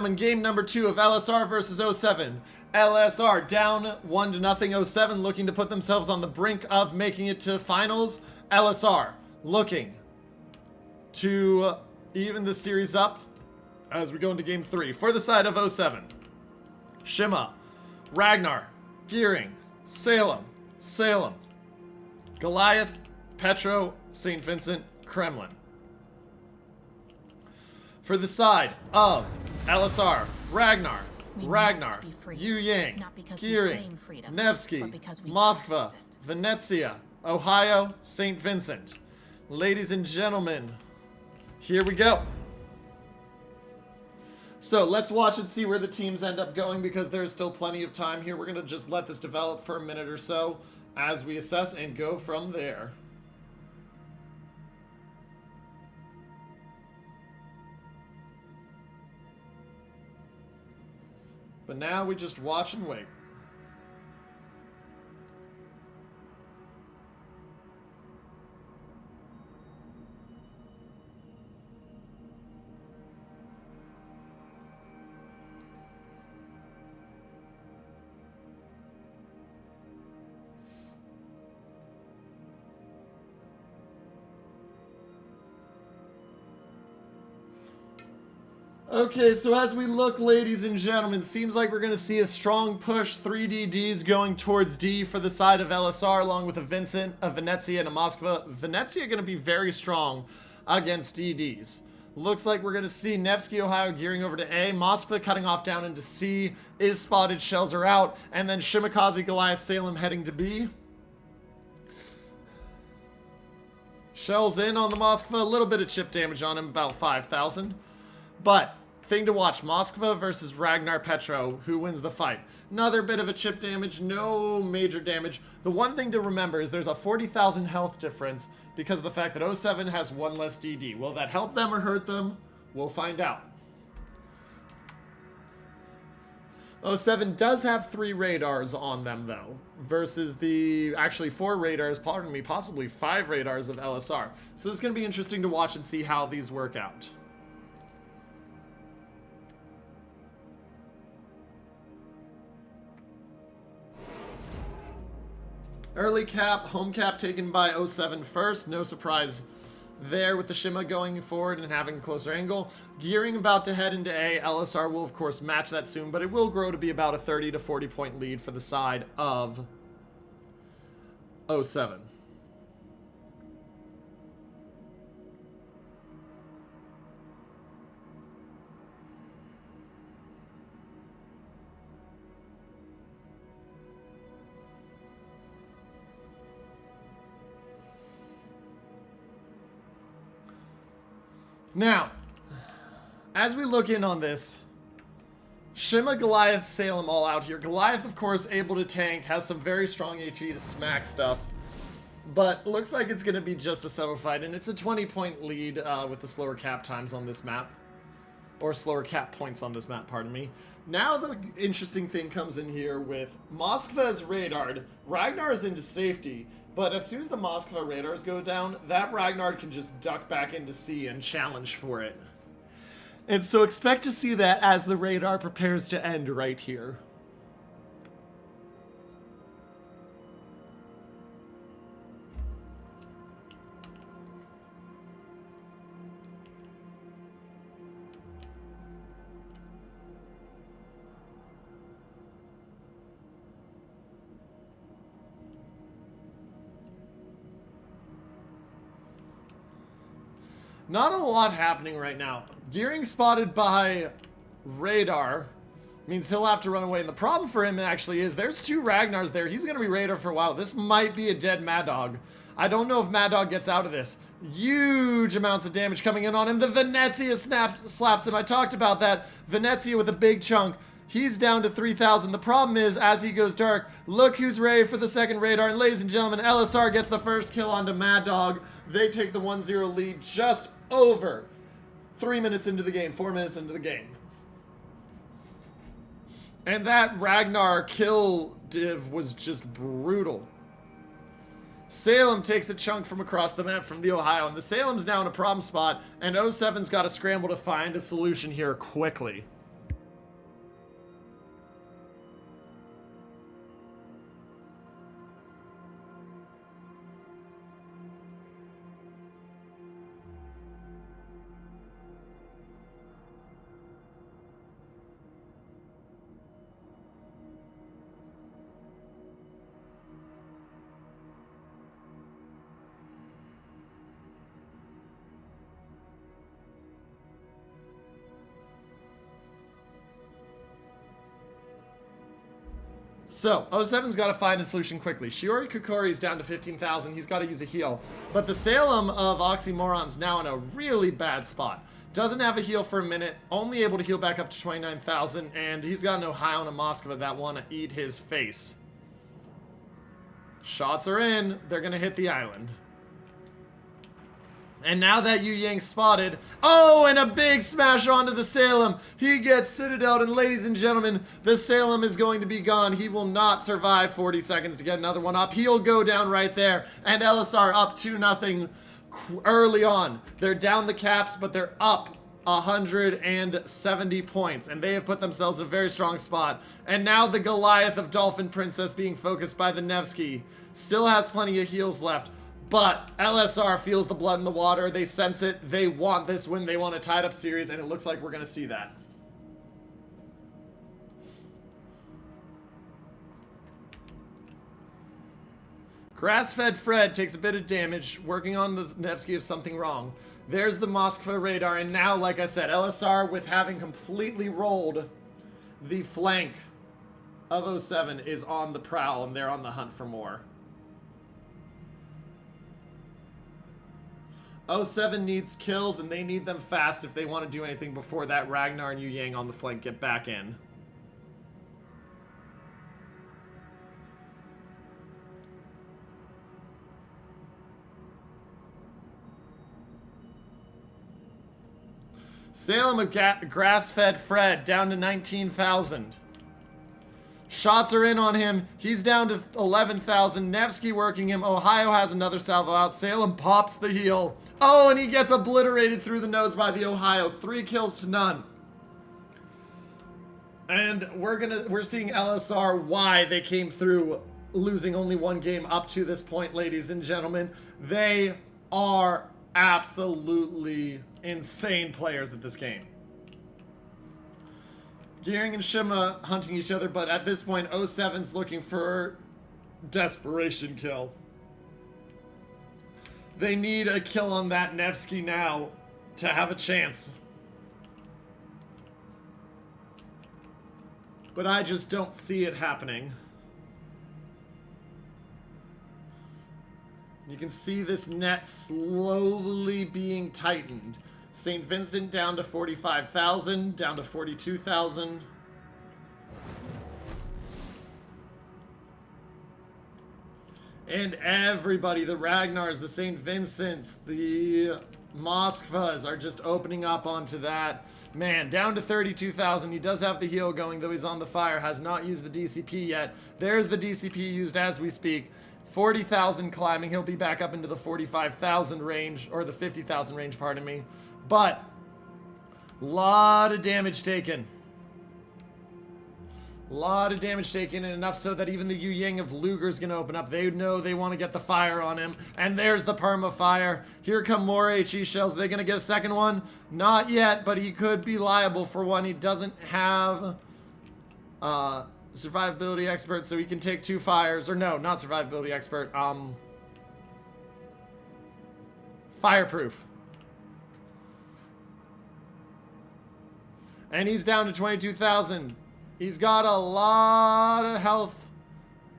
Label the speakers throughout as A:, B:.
A: In game number 2 of LSR versus O7. LSR down 1-0. O7 looking to put themselves on the brink of making it to finals. LSR looking to even the series up as we go into game 3. For the side of O7, Shima, Ragnar, Gearing, Salem, Goliath, Petro, St. Vincent, Kremlin. For the side of LSR, Ragnar, Yu Yang, Gearing, Nevsky, Moskva, Venezia, Ohio, St. Vincent. Ladies and gentlemen, here we go. So let's watch and see where the teams end up going because there's still plenty of time here. We're going to just let this develop for a minute or so as we assess and go from there. But now we just watch and wait. Okay, so as we look, ladies and gentlemen, seems like we're going to see a strong push. 3 DDs going towards D for the side of LSR, along with a Vincent, a Venezia, and a Moskva. Venezia going to be very strong against DDs. Looks like we're going to see Nevsky, Ohio gearing over to A. Moskva cutting off down into C. Is spotted, shells are out. And then Shimakaze, Goliath, Salem heading to B. Shells in on the Moskva. A little bit of chip damage on him, about 5,000. But thing to watch, Moskva versus Ragnar Petro, who wins the fight. Another bit of a chip damage, no major damage. The one thing to remember is there's a 40,000 health difference because of the fact that O7 has 1 less DD. Will that help them or hurt them? We'll find out. O7 does have 3 radars on them though, versus the, actually 4 radars, pardon me, possibly 5 radars of LSR. So this is going to be interesting to watch and see how these work out. Early cap, home cap taken by O7 first. No surprise there with the Shima going forward and having a closer angle. Gearing about to head into A. LSR will, of course, match that soon, but it will grow to be about a 30 to 40 point lead for the side of O7. Now, as we look in on this, Shima, Goliath, Salem all out here. Goliath, of course, able to tank, has some very strong HE to smack stuff, but looks like it's going to be just a settled fight, and it's a 20-point lead with the slower cap times on this map, or slower cap points on this map, pardon me. Now the interesting thing comes in here with Moskva is radared, Ragnar is into safety, but as soon as the Moskva radars go down, that Ragnar can just duck back into C and challenge for it. And so expect to see that as the radar prepares to end right here. Not a lot happening right now. Gearing spotted by radar means he'll have to run away. And the problem for him actually is there's 2 Ragnars there. He's going to be radar for a while. This might be a dead Mad Dog. I don't know if Mad Dog gets out of this. Huge amounts of damage coming in on him. The Venezia slaps him. I talked about that. Venezia with a big chunk. He's down to 3,000. The problem is, as he goes dark, look who's ready for the second radar. And ladies and gentlemen, LSR gets the first kill onto Mad Dog. They take the 1-0 lead just over 3 minutes into the game, 4 minutes into the game. And that Ragnar kill div was just brutal. Salem takes a chunk from across the map from the Ohio, and the Salem's now in a problem spot, and O7's got to scramble to find a solution here quickly. So, O7's got to find a solution quickly. Shiori Kokori's down to 15,000. He's got to use a heal. But the Salem of Oxymoron's now in a really bad spot. Doesn't have a heal for a minute. Only able to heal back up to 29,000. And he's got an Ohio and a Moskva that want to eat his face. Shots are in. They're going to hit the island. And now that Yu Yang's spotted, oh, and a big smash onto the Salem. He gets Citadel, and ladies and gentlemen, the Salem is going to be gone. He will not survive 40 seconds to get another one up. He'll go down right there, and ELSR up 2-0 early on. They're down the caps, but they're up 170 points, and they have put themselves in a very strong spot. And now the Goliath of Dolphin Princess being focused by the Nevsky still has plenty of heals left. But ELSR feels the blood in the water. They sense it. They want this win. They want a tied-up series, and it looks like we're going to see that. Grass-fed Fred takes a bit of damage, working on the Nevsky of something wrong. There's the Moskva radar, and now, like I said, ELSR, with having completely rolled the flank of O7, is on the prowl, and they're on the hunt for more. O7 needs kills, and they need them fast if they want to do anything before that Ragnar and Yu Yang on the flank get back in. Salem of Grass-Fed Fred down to 19,000. Shots are in on him. He's down to 11,000. Nevsky working him. Ohio has another salvo out. Salem pops the heal. Oh, and he gets obliterated through the nose by the Ohio. 3 kills to none. And we're seeing ELSR why they came through losing only 1 game up to this point, ladies and gentlemen. They are absolutely insane players at this game. Gearing and Shima hunting each other, but at this point, O7's looking for desperation kill. They need a kill on that Nevsky now to have a chance. But I just don't see it happening. You can see this net slowly being tightened. St. Vincent down to 45,000, down to 42,000. And everybody, the Ragnars, the St. Vincents, the Moskvas are just opening up onto that. Man, down to 32,000. He does have the heal going, though he's on the fire. Has not used the DCP yet. There's the DCP used as we speak. 40,000 climbing. He'll be back up into the 45,000 range, or the 50,000 range, pardon me. But, lot of damage taken. Lot of damage taken, and enough so that even the Yu Yang of Luger's gonna open up. They know they want to get the fire on him. And there's the perma fire. Here come more HE shells. Are they gonna get a second one? Not yet, but he could be liable for one. He doesn't have survivability expert, so he can take 2 fires. Or no, not survivability expert. Fireproof. And he's down to 22,000. He's got a lot of health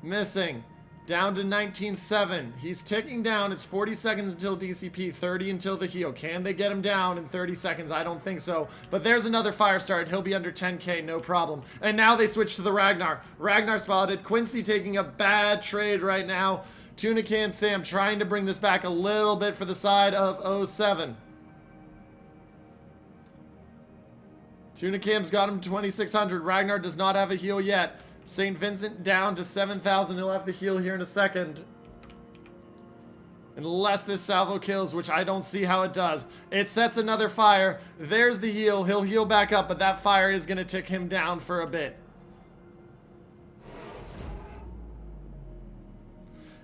A: missing. Down to 19,700. He's ticking down. It's 40 seconds until DCP, 30 until the heal. Can they get him down in 30 seconds? I don't think so. But there's another fire start. He'll be under 10k, no problem. And now they switch to the Ragnar. Ragnar spotted. Quincy taking a bad trade right now. Tunica and Sam trying to bring this back a little bit for the side of O7. Tunicam's got him to 2,600. Ragnar does not have a heal yet. St. Vincent down to 7,000. He'll have the heal here in a second. Unless this salvo kills, which I don't see how it does. It sets another fire. There's the heal. He'll heal back up, but that fire is going to tick him down for a bit.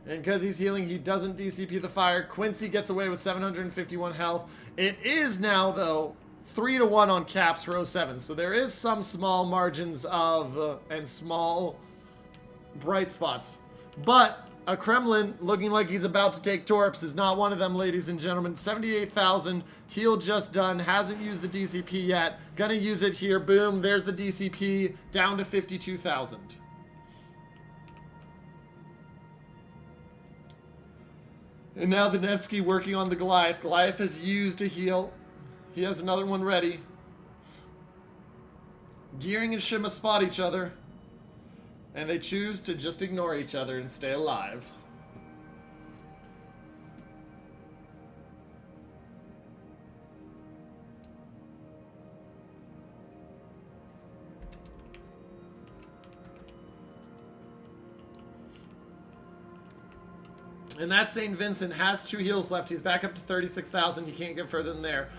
A: And because he's healing, he doesn't DCP the fire. Quincy gets away with 751 health. It is now, though, 3-1 on caps for O7. So there is some small margins of, and small bright spots. But a Kremlin looking like he's about to take Torps is not one of them, ladies and gentlemen. 78,000, heal just done, hasn't used the DCP yet. Gonna use it here, boom, there's the DCP, down to 52,000. And now the Nevsky working on the Goliath. Goliath has used a heal. He has another one ready. Gearing and Shima spot each other. And they choose to just ignore each other and stay alive. And that St. Vincent has 2 heals left. He's back up to 36,000. He can't get further than there.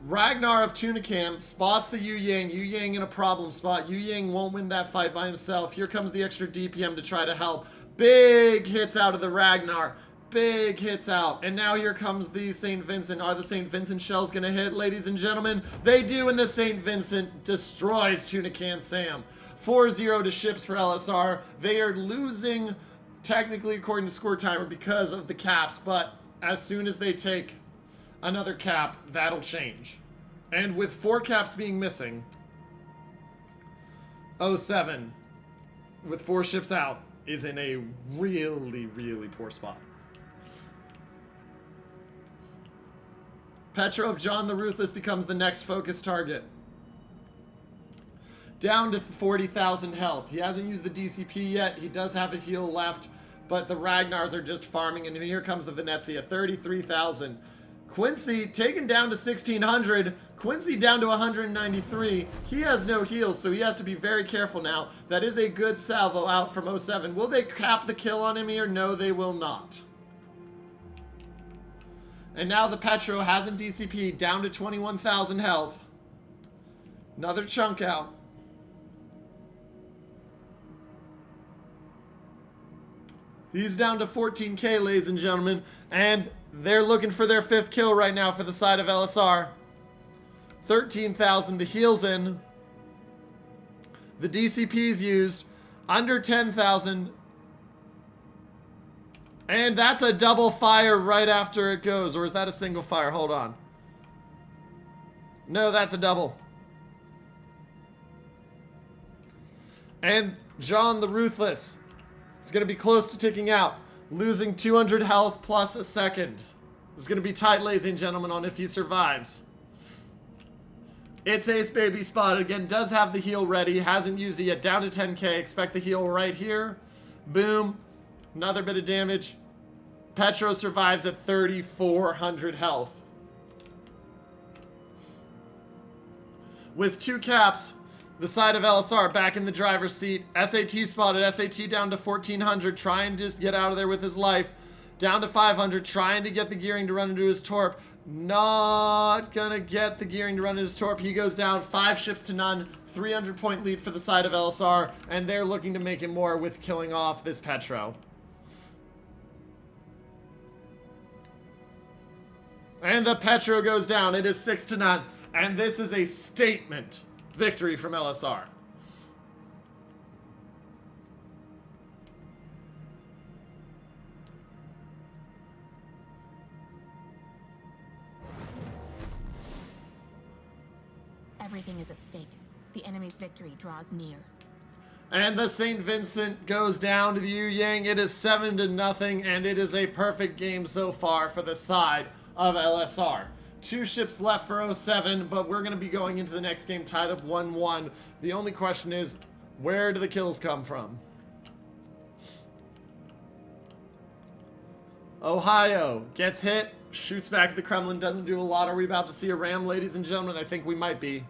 A: Ragnar of Tunicam spots the Yu Yang. Yu Yang in a problem spot. Yu Yang won't win that fight by himself. Here comes the extra DPM to try to help. Big hits out of the Ragnar. Big hits out. And now here comes the St. Vincent. Are the St. Vincent shells going to hit, ladies and gentlemen? They do, and the St. Vincent destroys Tunican Sam. 4-0 to ships for LSR. They are losing, technically according to score timer, because of the caps, but as soon as they take another cap, that'll change. And with 4 caps being missing, O7, with 4 ships out, is in a really, really poor spot. Petro of John the Ruthless becomes the next focus target. Down to 40,000 health. He hasn't used the DCP yet. He does have a heal left, but the Ragnars are just farming, and here comes the Venezia, 33,000. Quincy taken down to 1,600. Quincy down to 193. He has no heals, so he has to be very careful now. That is a good salvo out from O7. Will they cap the kill on him here? No, they will not. And now the Petro hasn't DCP, down to 21,000 health. Another chunk out. He's down to 14k, ladies and gentlemen, and they're looking for their 5th kill right now for the side of LSR. 13,000, the heal's in. The DCP's used. Under 10,000. And that's a double fire right after it goes. Or is that a single fire? Hold on. No, that's a double. And John the Ruthless is going to be close to ticking out. Losing 200 health plus a second. It's going to be tight, ladies and gentlemen, on if he survives. It's Ace Baby spotted again. Does have the heal ready. Hasn't used it yet. Down to 10k. Expect the heal right here. Boom. Another bit of damage. Petro survives at 3,400 health. With 2 caps, the side of LSR back in the driver's seat. SAT spotted. SAT down to 1,400. Trying to just get out of there with his life. Down to 500. Trying to get the gearing to run into his torp. Not gonna get the gearing to run into his torp. He goes down 5 ships to none. 300 point lead for the side of LSR. And they're looking to make it more with killing off this Petro. And the Petro goes down. It is 6 to none. And this is a statement victory from LSR.
B: Everything is at stake. The enemy's victory draws near.
A: And the St. Vincent goes down to the Yu Yang. It is 7 to nothing, and it is a perfect game so far for the side of LSR. 2 ships left for O7, but we're going to be going into the next game tied up 1-1. The only question is, where do the kills come from? Ohio gets hit, shoots back at the Kremlin, doesn't do a lot. Are we about to see a ram, ladies and gentlemen? I think we might be.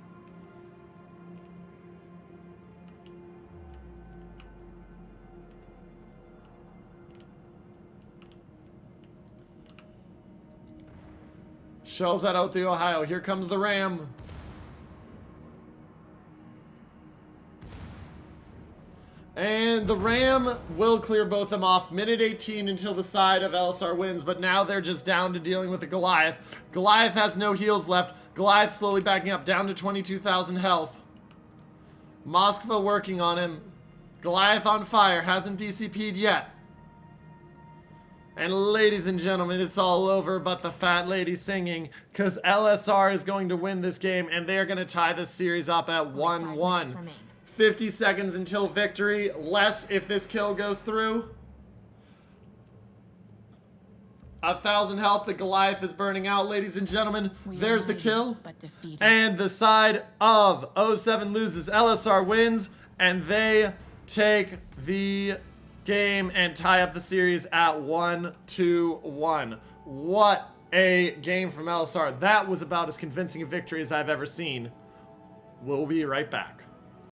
A: Shells out the Ohio. Here comes the ram. And the ram will clear both of them off. Minute 18 until the side of LSR wins, but now they're just down to dealing with the Goliath. Goliath has no heals left. Goliath slowly backing up, down to 22,000 health. Moskva working on him. Goliath on fire, hasn't DCP'd yet. And ladies and gentlemen, it's all over but the fat lady singing, because LSR is going to win this game, and they're going to tie this series up at 1-1. 50 seconds until victory, less if this kill goes through. 1,000 health. The Goliath is burning out, ladies and gentlemen.
B: We are
A: There's the
B: mighty,
A: kill.
B: but defeated.
A: And the side of O7 loses, LSR wins, and they take the game and tie up the series at 1-1. What a game from LSR. That was about as convincing a victory as I've ever seen. We'll be right back.